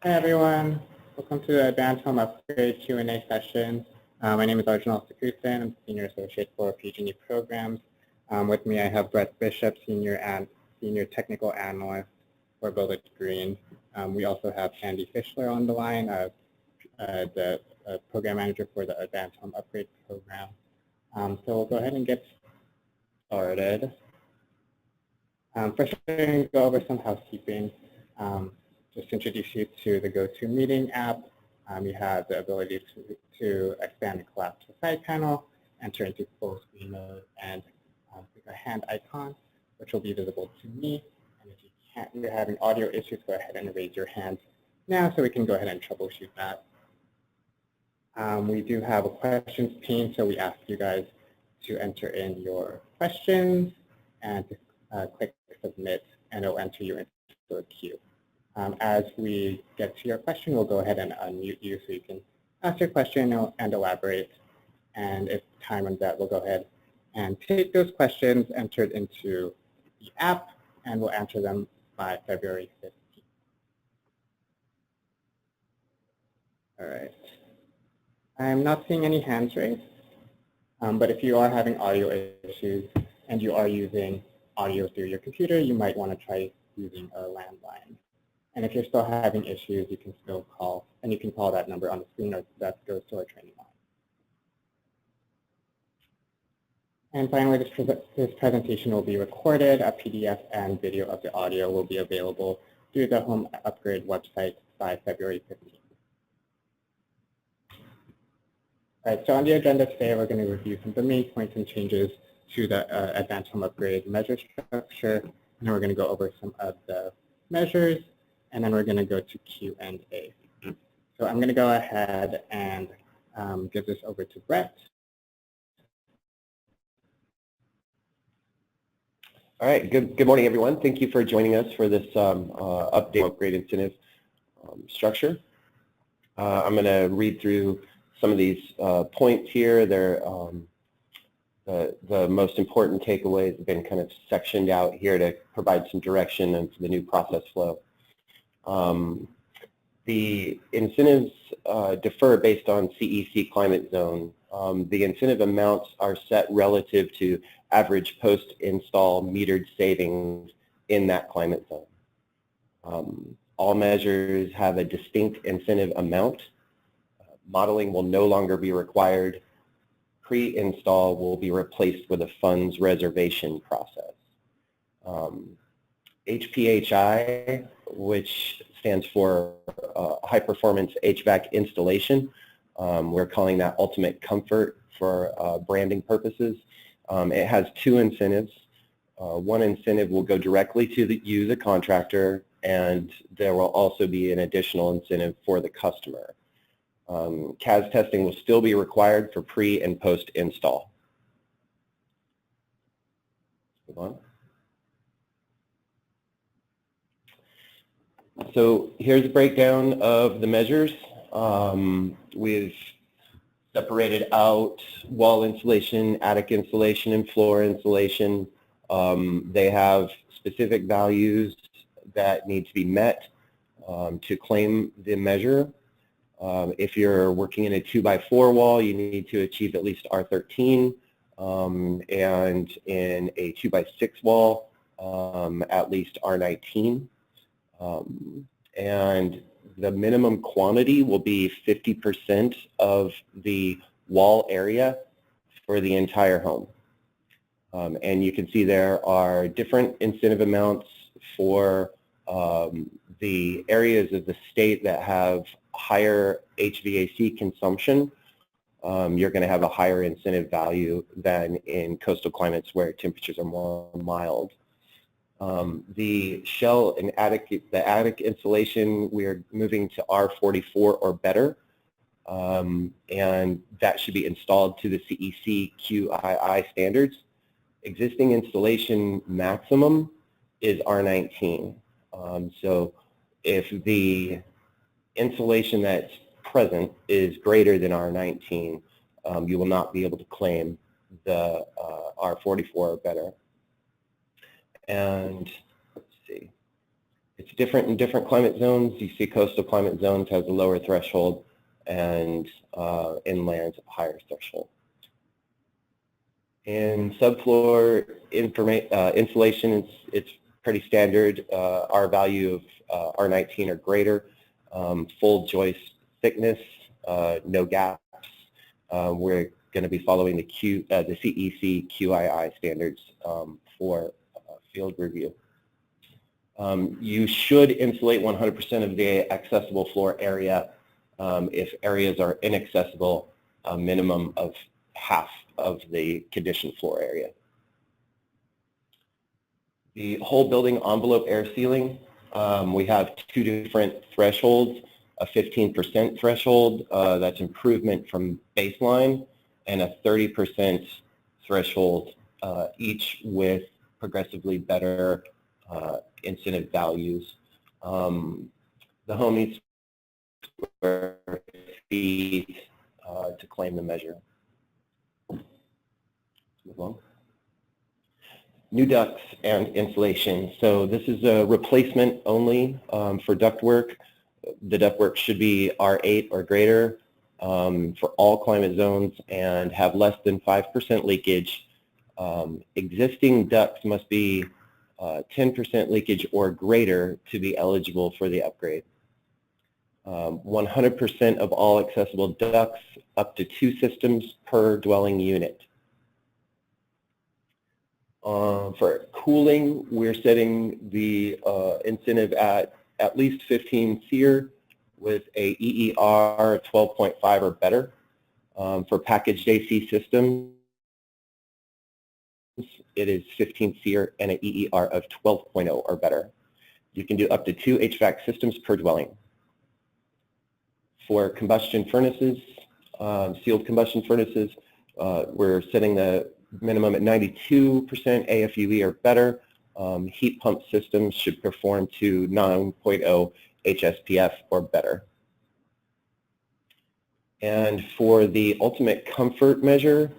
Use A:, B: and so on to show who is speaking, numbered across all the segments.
A: Hi everyone, welcome to the Advanced Home Upgrade Q&A session. My name is Arjunal Sakusan. I'm Senior Associate for PG&E Programs. With me I have Brett Bishop, Senior Technical Analyst for Village Green. We also have Candy Fischler on the line, the Program Manager for the Advanced Home Upgrade Program. So we'll go ahead and get started. First, we're going to go over some housekeeping. Just to introduce you to the GoToMeeting app. You have the ability to expand and collapse the side panel, enter into full screen mode, and click a hand icon, which will be visible to me. And if you're having audio issues, go ahead and raise your hand now so we can go ahead and troubleshoot that. We do have a questions pane, so we ask you guys to enter in your questions and click submit, and it'll enter you into a queue. As we get to your question, we'll go ahead and unmute you so you can ask your question and elaborate. And if time runs out, we'll go ahead and take those questions entered into the app, and we'll answer them by February 15th. All right. I'm not seeing any hands raised, but if you are having audio issues and you are using audio through your computer, you might want to try using a landline. And if you're still having issues, you can still call, and you can call that number on the screen, or that goes to our training line. And finally, this presentation will be recorded. A PDF and video of the audio will be available through the Home Upgrade website by February 15th. All right, so on the agenda today, we're going to review some of the main points and changes to the Advanced Home Upgrade measure structure, and then we're going to go over some of the measures, and then we're going to go to Q&A. So I'm going to go ahead and give this over to Brett.
B: All right, good morning, everyone. Thank you for joining us for this update upgrade incentive structure. I'm going to read through some of these points here. They're the most important takeaways have been kind of sectioned out here to provide some direction into the new process flow. The incentives differ based on CEC climate zone. The incentive amounts are set relative to average post-install metered savings in that climate zone. All measures have a distinct incentive amount. Modeling will no longer be required. Pre-install will be replaced with a funds reservation process. HPHI, which stands for High Performance HVAC Installation. We're calling that Ultimate Comfort for branding purposes. It has two incentives. One incentive will go directly to you, the contractor, and there will also be an additional incentive for the customer. CAS testing will still be required for pre and post install. Move on. So here's a breakdown of the measures. We've separated out wall insulation, attic insulation, and floor insulation. They have specific values that need to be met to claim the measure. If you're working in a 2x4 wall, you need to achieve at least R13, and in a 2x6 wall, at least R19. And the minimum quantity will be 50% of the wall area for the entire home. And you can see there are different incentive amounts for the areas of the state that have higher HVAC consumption. You're going to have a higher incentive value than in coastal climates where temperatures are more mild. The shell and the attic insulation, we are moving to R44 or better, and that should be installed to the CEC QII standards. Existing installation maximum is R19. So if the insulation that's present is greater than R19, you will not be able to claim the R44 or better. And let's see, It's different in different climate zones. You see coastal climate zones has a lower threshold and inland a higher threshold. In subfloor insulation, it's pretty standard. Our value of R19 or greater, full joist thickness, no gaps. We're going to be following the CEC QII standards for field review. You should insulate 100% of the accessible floor area. If areas are inaccessible, a minimum of half of the conditioned floor area. The whole building envelope air sealing, we have two different thresholds, a 15% threshold, that's improvement from baseline, and a 30% threshold, each with progressively better incentive values. The home needs square feet to claim the measure. Move on. New ducts and insulation. So this is a replacement only for ductwork. The ductwork should be R8 or greater for all climate zones and have less than 5% leakage. Existing ducts must be 10% leakage or greater to be eligible for the upgrade. 100% of all accessible ducts, up to 2 systems per dwelling unit. For cooling, we're setting the incentive at least 15 SEER with a EER 12.5 or better. For packaged AC systems, it is 15 SEER and an EER of 12.0 or better. You can do up to 2 HVAC systems per dwelling. For combustion furnaces, sealed combustion furnaces, we're setting the minimum at 92% AFUE or better. Heat pump systems should perform to 9.0 HSPF or better. And for the ultimate comfort measure,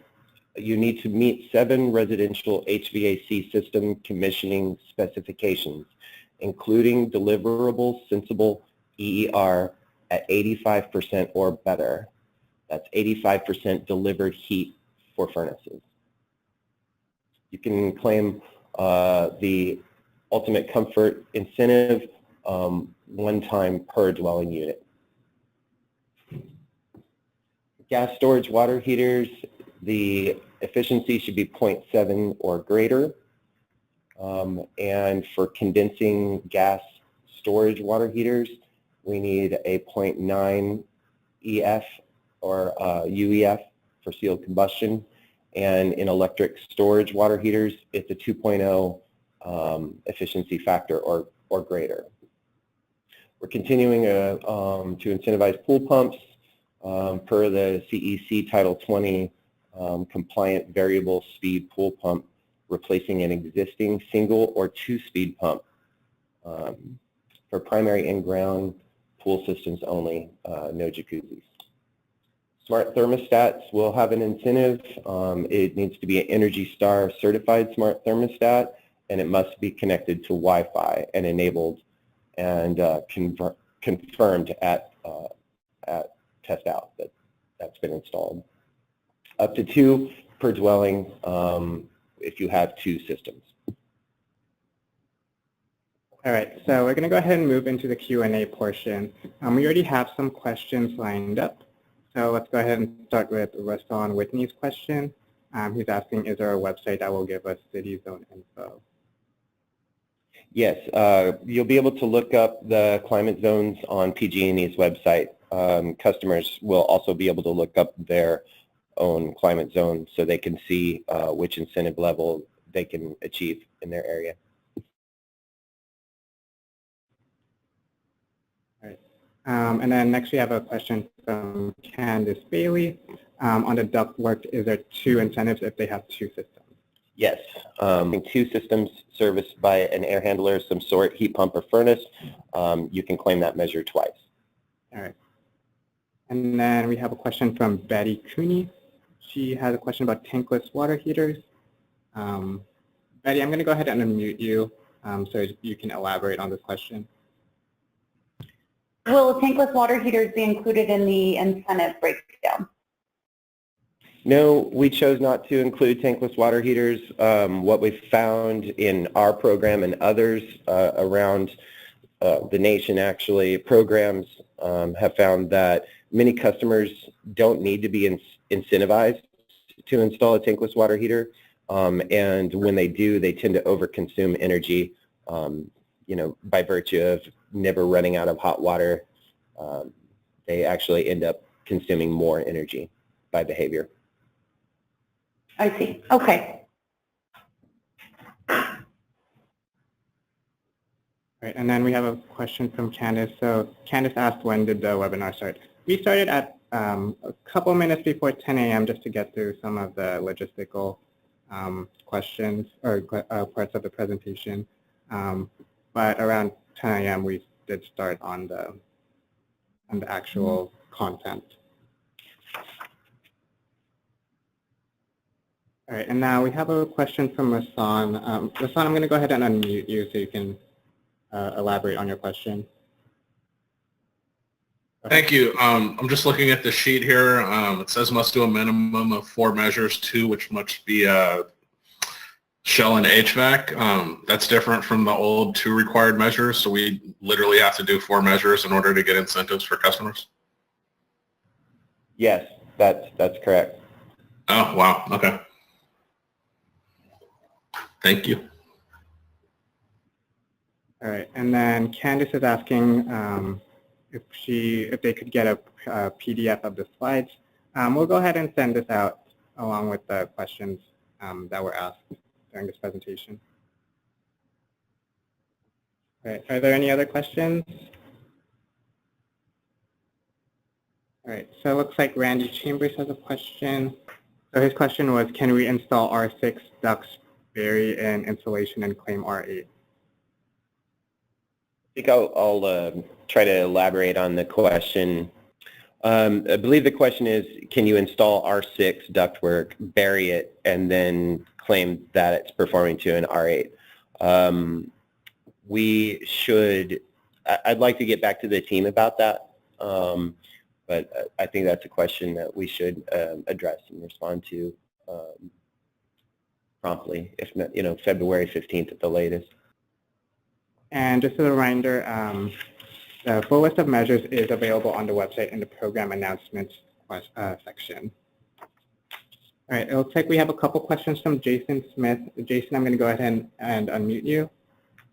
B: you need to meet 7 residential HVAC system commissioning specifications, including deliverable sensible EER at 85% or better. That's 85% delivered heat for furnaces. You can claim the ultimate comfort incentive 1 time per dwelling unit. Gas storage water heaters, the efficiency should be 0.7 or greater. And for condensing gas storage water heaters, we need a 0.9 EF or UEF for sealed combustion. And in electric storage water heaters, it's a 2.0 efficiency factor or greater. We're continuing to incentivize pool pumps per the CEC Title 20 compliant variable speed pool pump, replacing an existing single or 2-speed pump for primary in-ground pool systems only, no jacuzzis. Smart thermostats will have an incentive. It needs to be an Energy Star certified smart thermostat, and it must be connected to Wi-Fi and enabled and confirmed at test out that that's been installed. Up to 2 per dwelling if you have 2 systems.
A: All right, so we're going to go ahead and move into the Q&A portion. We already have some questions lined up. So let's go ahead and start with Ruston Whitney's question. He's asking, is there a website that will give us city zone info?
B: Yes, you'll be able to look up the climate zones on PG&E's website. Customers will also be able to look up their own climate zone so they can see which incentive level they can achieve in their area.
A: And then next we have a question from Candace Bailey. On the ductwork, is there 2 incentives if they have 2 systems?
B: Yes, 2 systems serviced by an air handler of some sort, heat pump or furnace, you can claim that measure twice.
A: All right. And then we have a question from Betty Cooney. She has a question about tankless water heaters. Betty, I'm going to go ahead and unmute you so you can elaborate on this question.
C: Will tankless water heaters be included in the incentive breakdown?
B: No, we chose not to include tankless water heaters. What we've found in our program and others around the nation, actually, programs have found that many customers don't need to be incentivized to install a tankless water heater, and when they do, they tend to overconsume energy, by virtue of never running out of hot water. They actually end up consuming more energy by behavior.
C: I see. Okay.
A: Right, and then we have a question from Candice. So Candice asked, when did the webinar start? We started at a couple minutes before 10 a.m. just to get through some of the logistical questions or parts of the presentation. But around 10 a.m. we did start on the actual content. All right, and now we have a question from Rasan. Rasan, I'm going to go ahead and unmute you so you can elaborate on your question.
D: Thank you. I'm just looking at the sheet here. It says must do a minimum of 4 measures, 2 which must be shell and HVAC. That's different from the old 2 required measures, so we literally have to do 4 measures in order to get incentives for customers?
B: Yes, that's correct.
D: Oh, wow. Okay. Thank you.
A: All right, and then Candice is asking if they could get a PDF of the slides. We'll go ahead and send this out along with the questions that were asked during this presentation. All right, are there any other questions? All right, so it looks like Randy Chambers has a question. So his question was, can we install R6 ducts, vary in insulation, and claim R8?
B: I think I'll try to elaborate on the question. I believe the question is, can you install R6 ductwork, bury it, and then claim that it's performing to an R8? We should, I'd like to get back to the team about that, but I think that's a question that we should address and respond to promptly, if not, February 15th at the latest.
A: And just as a reminder, the full list of measures is available on the website in the program announcements section. All right, it looks like we have a couple questions from Jason Smith. Jason, I'm going to go ahead and unmute you.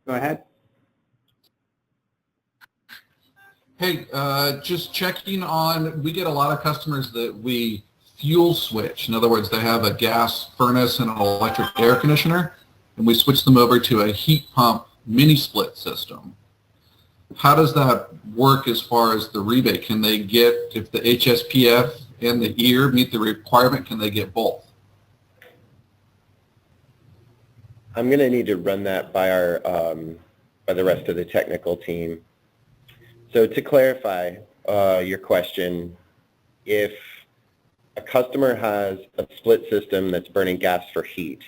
A: Go ahead.
E: Hey, just checking on, we get a lot of customers that we fuel switch. In other words, they have a gas furnace and an electric air conditioner, and we switch them over to a heat pump mini split system. How does that work as far as the rebate? Can they get, if the HSPF and the EAR meet the requirement, can they get both?
B: I'm going to need to run that by our by the rest of the technical team. So to clarify your question, if a customer has a split system that's burning gas for heat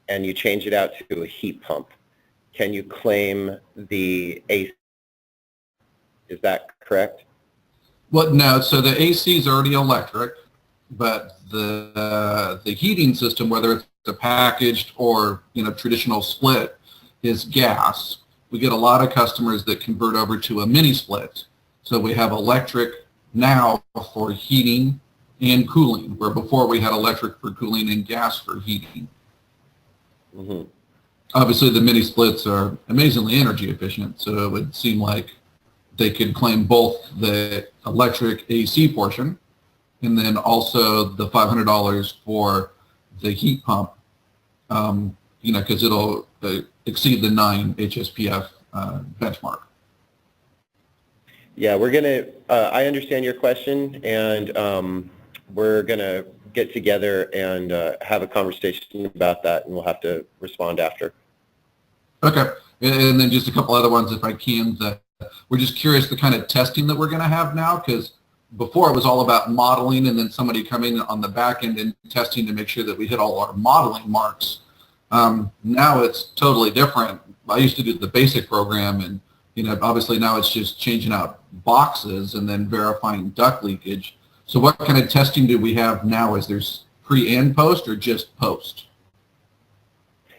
B: and you change it out to a heat pump, can you claim the AC? Is that correct?
E: Well, no. So the AC is already electric, but the heating system, whether it's a packaged or traditional split, is gas. We get a lot of customers that convert over to a mini split. So we have electric now for heating and cooling, where before we had electric for cooling and gas for heating.
B: Mm-hmm.
E: Obviously, the mini splits are amazingly energy efficient, so it would seem like they could claim both the electric AC portion and then also the $500 for the heat pump, because it'll exceed the 9 HSPF benchmark.
B: Yeah, we're going to, I understand your question, and we're going to get together and have a conversation about that, and we'll have to respond after. Okay.
E: And then just a couple other ones, if I can. We're just curious the kind of testing that we're going to have now, because before it was all about modeling and then somebody coming on the back end and testing to make sure that we hit all our modeling marks. Now it's totally different. I used to do the basic program, and Obviously now it's just changing out boxes and then verifying duct leakage. So what kind of testing do we have now? Is there's pre and post or just post?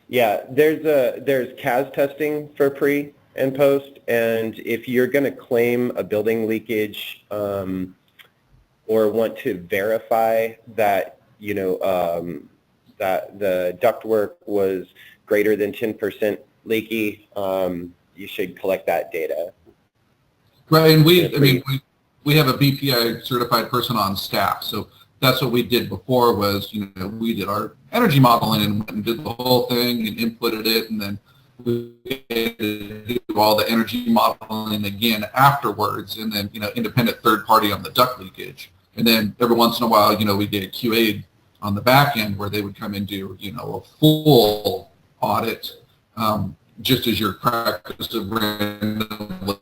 B: Yeah, there's CAS testing for pre and post, and if you're going to claim a building leakage or want to verify that that the ductwork was greater than 10% leaky, you should collect that data.
E: Right, and we have a BPI certified person on staff, so that's what we did before was, we did our energy modeling and went and did the whole thing and inputted it, and then we do all the energy modeling again afterwards, and then, independent third party on the duct leakage. And then every once in a while, we did a QA on the back end where they would come and do, a full audit, just as your practice of randomly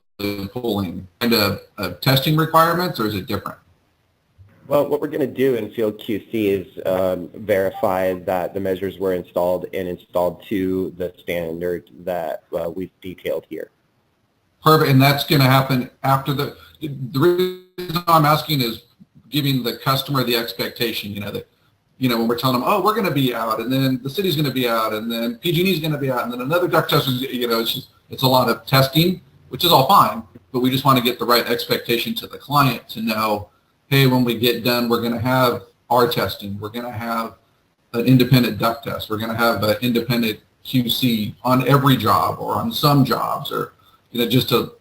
E: pulling. And testing requirements, or is it different?
B: Well, what we're going to do in field QC is verify that the measures were installed to the standard that we've detailed here.
E: Perfect, and that's going to happen after the reason I'm asking is giving the customer the expectation, that, when we're telling them, oh, we're going to be out, and then the city's going to be out, and then PG&E is going to be out, and then another duct tester, it's a lot of testing, which is all fine, but we just want to get the right expectation to the client to know, hey, when we get done, we're going to have our testing, we're going to have an independent duct test, we're going to have an independent QC on every job or on some jobs, or, just to,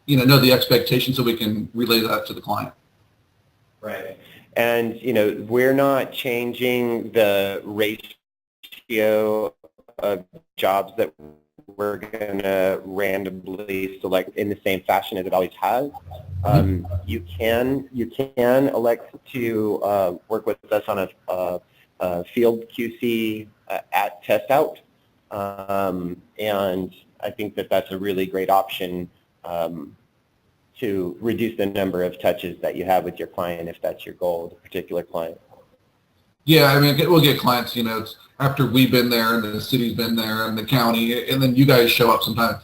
E: know the expectation so we can relay that to the client.
B: Right. And, we're not changing the ratio of jobs that we're going to randomly select in the same fashion as it always has. You can elect to work with us on a field QC at test out. And I think that that's a really great option to reduce the number of touches that you have with your client if that's your goal, the particular client.
E: Yeah, we'll get clients, it's after we've been there and the city's been there and the county, and then you guys show up sometime,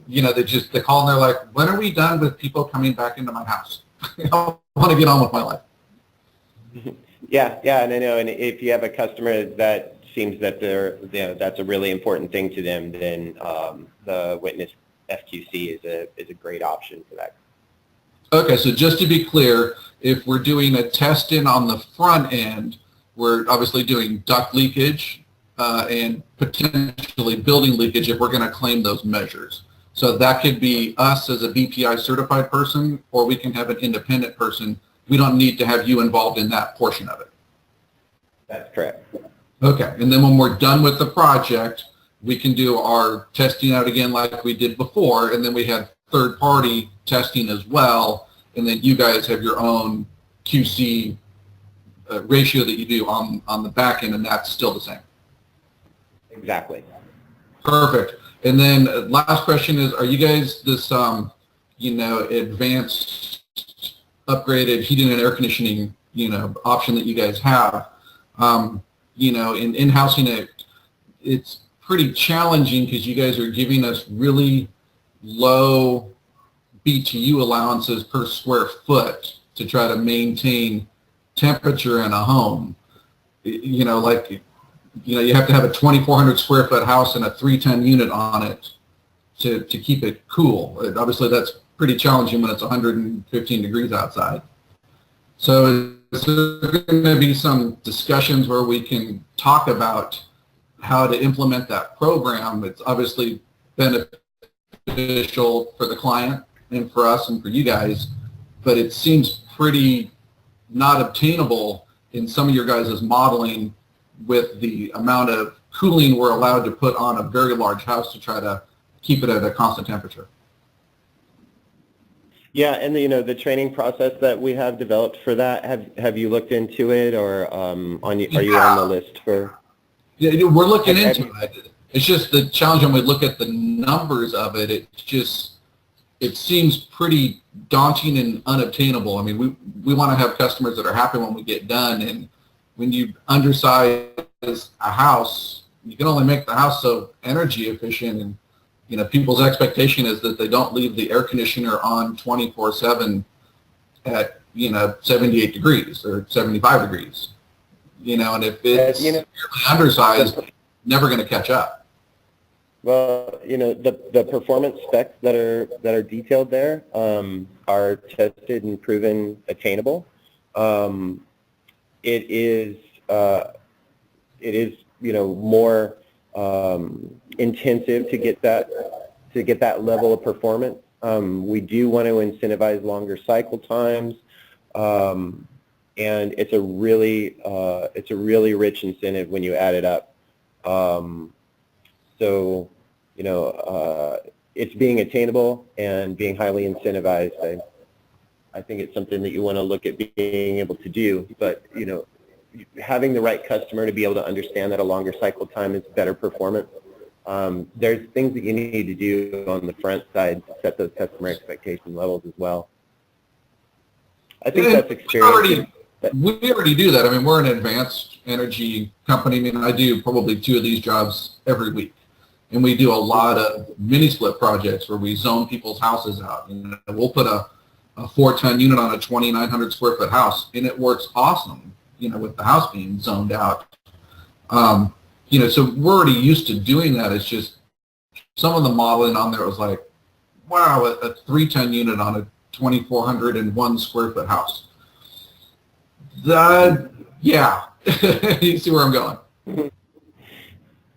E: they call and they're like, when are we done with people coming back into my house? I want to get on with my life.
B: Yeah, and I know, and if you have a customer that seems that that's a really important thing to them, then the Witness FQC is a great option for that.
E: Okay, so just to be clear, if we're doing a test in on the front end, we're obviously doing duct leakage and potentially building leakage if we're going to claim those measures. So that could be us as a BPI certified person, or we can have an independent person. We don't need to have you involved in that portion of it.
B: That's correct.
E: Okay, and then when we're done with the project, we can do our testing out again like we did before, and then we have third-party testing as well, and then you guys have your own QC ratio that you do on the back end, and that's still the same.
B: Exactly.
E: Perfect. And then last question is, are you guys this, advanced upgraded heating and air conditioning, option that you guys have? In housing, it's pretty challenging because you guys are giving us really low BTU allowances per square foot to try to maintain temperature in a home. You have to have a 2,400 square foot house and a 310 unit on it to keep it cool. Obviously, that's pretty challenging when it's 115 degrees outside. So is there going to be some discussions where we can talk about how to implement that program? It's obviously beneficial for the client and for us and for you guys, but it seems pretty not obtainable in some of your guys' modeling with the amount of cooling we're allowed to put on a very large house to try to keep it at a constant temperature.
B: Yeah, and the training process that we have developed for that, have you looked into it, or are you on the list for?
E: Yeah, we're looking into it. It's just the challenge when we look at the numbers of it. It seems pretty daunting and unobtainable. We want to have customers that are happy when we get done, and when you undersize a house, you can only make the house so energy efficient, and people's expectation is that they don't leave the air conditioner on 24/7 at 78 degrees or 75 degrees. And if it's severely undersized, never going to catch up.
B: Well, the performance specs that are detailed there are tested and proven attainable. It is more intensive to get that level of performance. We do want to incentivize longer cycle times, and it's a really rich incentive when you add it up. So it's being attainable and being highly incentivized. I think it's something that you want to look at being able to do, but having the right customer to be able to understand that a longer cycle time is better performance. There's things that you need to do on the front side to set those customer expectation levels as well. I think that's experience.
E: We already do that. I mean, we're an advanced energy company. I mean, I do probably 2 of these jobs every week. And we do a lot of mini split projects where we zone people's houses out. We'll put a 4-ton unit on a 2,900 square foot house, and it works awesome, with the house being zoned out. So we're already used to doing that. It's just some of the modeling on there was like, wow, a 3-ton unit on a 2,401 square foot house. Yeah, you see where I'm going.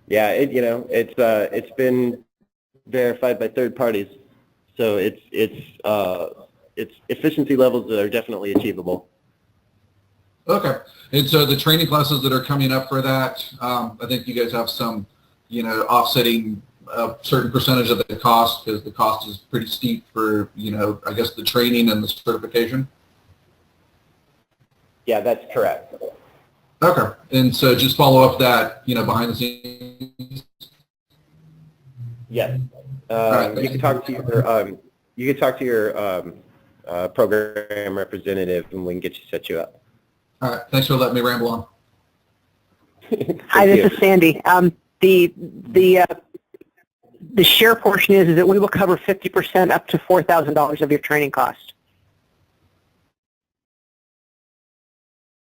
B: Yeah, it's been verified by third parties, so it's efficiency levels that are definitely achievable.
E: Okay, and so the training classes that are coming up for that, I think you guys have some, offsetting a certain percentage of the cost, because the cost is pretty steep for, I guess the training and the certification.
B: Yeah, that's correct.
E: Okay, and so just follow up that, behind the scenes.
B: Yes.
E: Right,
B: you can talk to your program representative, and we can set you up.
E: All right, thanks for letting me ramble on.
F: Hi, this is Sandy. The share portion is that we will cover 50% up to $4,000 of your training cost.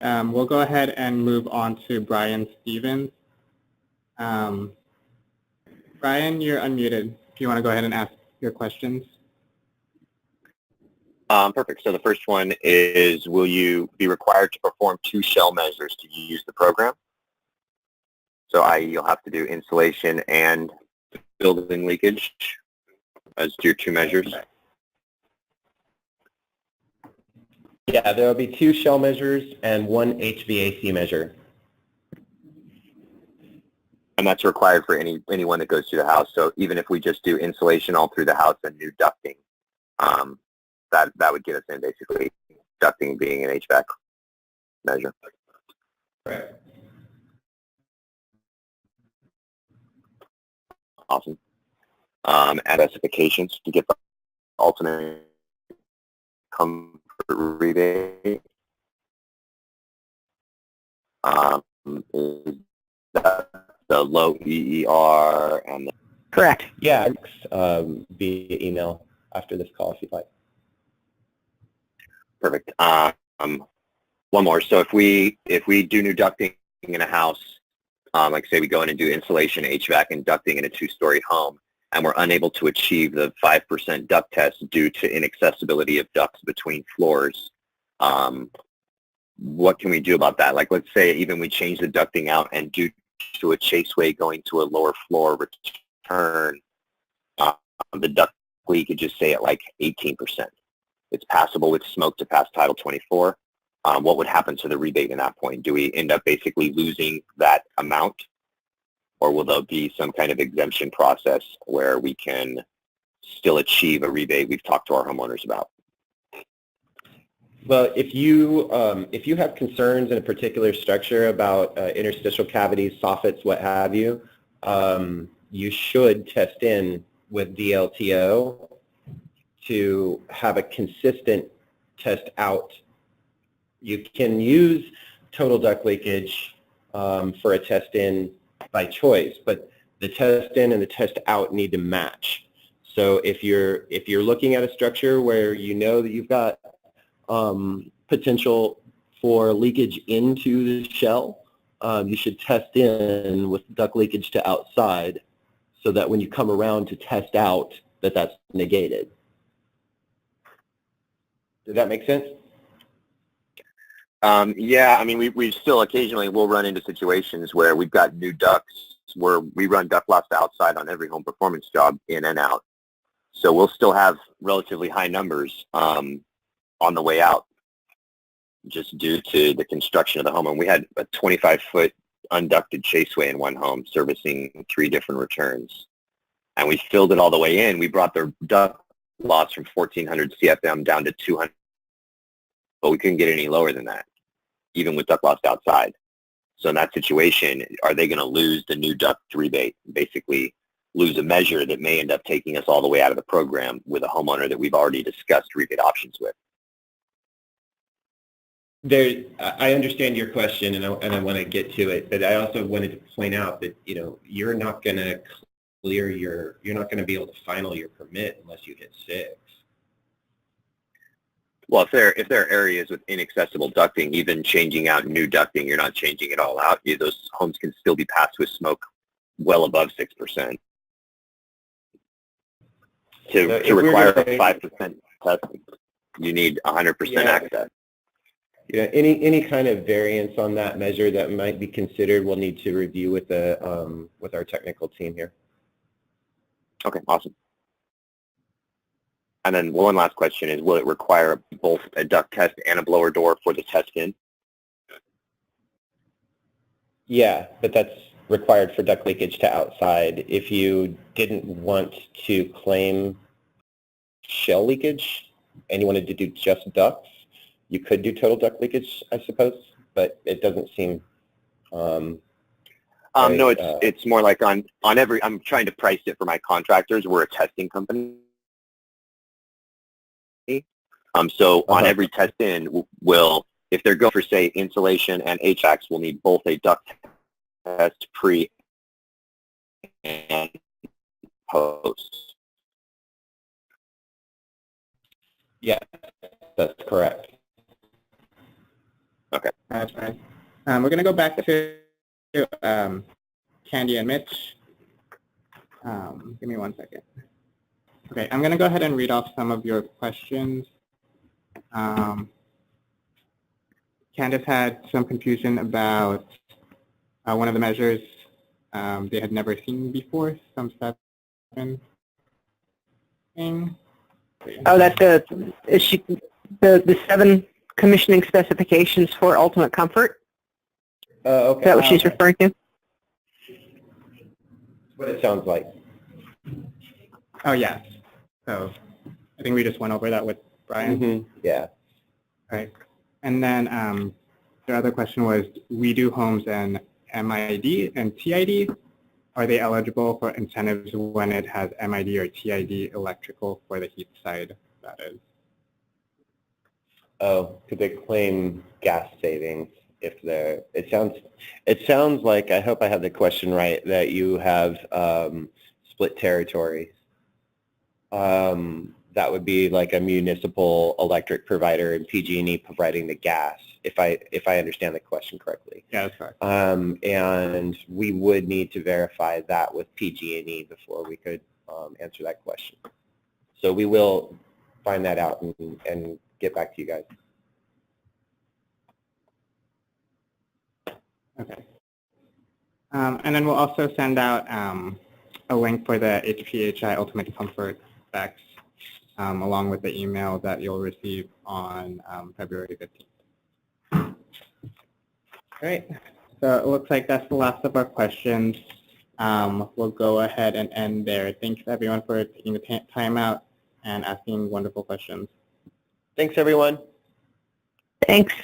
A: We'll go ahead and move on to Brian Stevens. Brian, you're unmuted. If you want to go ahead and ask your questions.
G: Perfect. So the first one is, will you be required to perform 2 shell measures to use the program? So i.e. you'll have to do insulation and building leakage as your 2 measures?
B: Yeah, there will be 2 shell measures and 1 HVAC measure.
G: And that's required for anyone that goes through the house. So even if we just do insulation all through the house and new ducting, that would get us in, basically, ducting being an HVAC measure.
B: Right.
G: Awesome. And specifications to get the ultimate comfort rebate. Is that the low EER and the...
F: Correct.
B: Yeah, via email after this call if you'd like.
G: Perfect. One more. So if we do new ducting in a house, like say we go in and do insulation, HVAC, and ducting in a 2-story home, and we're unable to achieve the 5% duct test due to inaccessibility of ducts between floors, what can we do about that? Like, let's say even we change the ducting out, and due to a chaseway going to a lower floor return, the duct leak could just stay at like 18%. It's passable with smoke to pass Title 24. What would happen to the rebate in that point? Do we end up basically losing that amount? Or will there be some kind of exemption process where we can still achieve a rebate we've talked to our homeowners about?
B: Well, if you have concerns in a particular structure about interstitial cavities, soffits, what have you, you should test in with DLTO to have a consistent test out. You can use total duct leakage for a test in by choice, but the test in and the test out need to match. So if you're looking at a structure where you know that you've got potential for leakage into the shell, you should test in with duct leakage to outside so that when you come around to test out, that's negated. Does that make sense?
G: Yeah, I mean, we still occasionally will run into situations where we've got new ducts where we run duct loss to outside on every home performance job in and out. So we'll still have relatively high numbers on the way out just due to the construction of the home. And we had a 25-foot unducted chaseway in one home servicing 3 different returns. And we filled it all the way in. We brought the duct loss from 1,400 CFM down to 200, but we couldn't get any lower than that, even with duct loss outside. So in that situation, are they going to lose the new duct rebate, basically lose a measure that may end up taking us all the way out of the program with a homeowner that we've already discussed rebate options with?
B: I understand your question, and I want to get to it, but I also wanted to point out that you're not going to you're not going to be able to final your permit unless you hit 6.
G: Well, if there are areas with inaccessible ducting, even changing out new ducting, you're not changing it all out. Those homes can still be passed with smoke well above 6%. To require a 5% testing, you need 100% access.
B: Yeah, any kind of variance on that measure that might be considered, we'll need to review with our technical team here.
G: Okay, awesome. And then one last question is, will it require both a duct test and a blower door for the test in?
B: Yeah, but that's required for duct leakage to outside. If you didn't want to claim shell leakage and you wanted to do just ducts, you could do total duct leakage, I suppose, but it doesn't seem right,
G: no, it's more like on every, I'm trying to price it for my contractors. We're a testing company. So on every test in, if they're going for, say, insulation and HVACs, we'll need both a duct test pre and post.
B: Yeah, that's correct.
G: Okay.
A: That's right. We're going to go back to Candy and Mitch. Give me 1 second. Okay, I'm going to go ahead and read off some of your questions. Candace had some confusion about one of the measures they had never seen before, some 7 thing.
F: Oh, that's the 7 commissioning specifications for ultimate comfort.
B: Okay.
F: Is that what she's referring to?
B: What it sounds like.
A: Oh, yes. So I think we just went over that with Brian.
B: Mm-hmm. Yeah.
A: All right. And then the other question was, we do homes in MID and TID. Are they eligible for incentives when it has MID or TID electrical for the heat side, that is?
B: Oh, could they claim gas savings if they're, it sounds like, I hope I have the question right, that you have split territories. That would be like a municipal electric provider and PG&E providing the gas, if I understand the question correctly.
A: Yeah, that's correct.
B: And we would need to verify that with PG&E before we could answer that question. So we will find that out and get back to you guys.
A: Okay. And then we'll also send out a link for the HPHI Ultimate Comfort specs along with the email that you'll receive on February 15th. All right. So it looks like that's the last of our questions. We'll go ahead and end there. Thanks everyone for taking the time out and asking wonderful questions.
B: Thanks, everyone.
F: Thanks.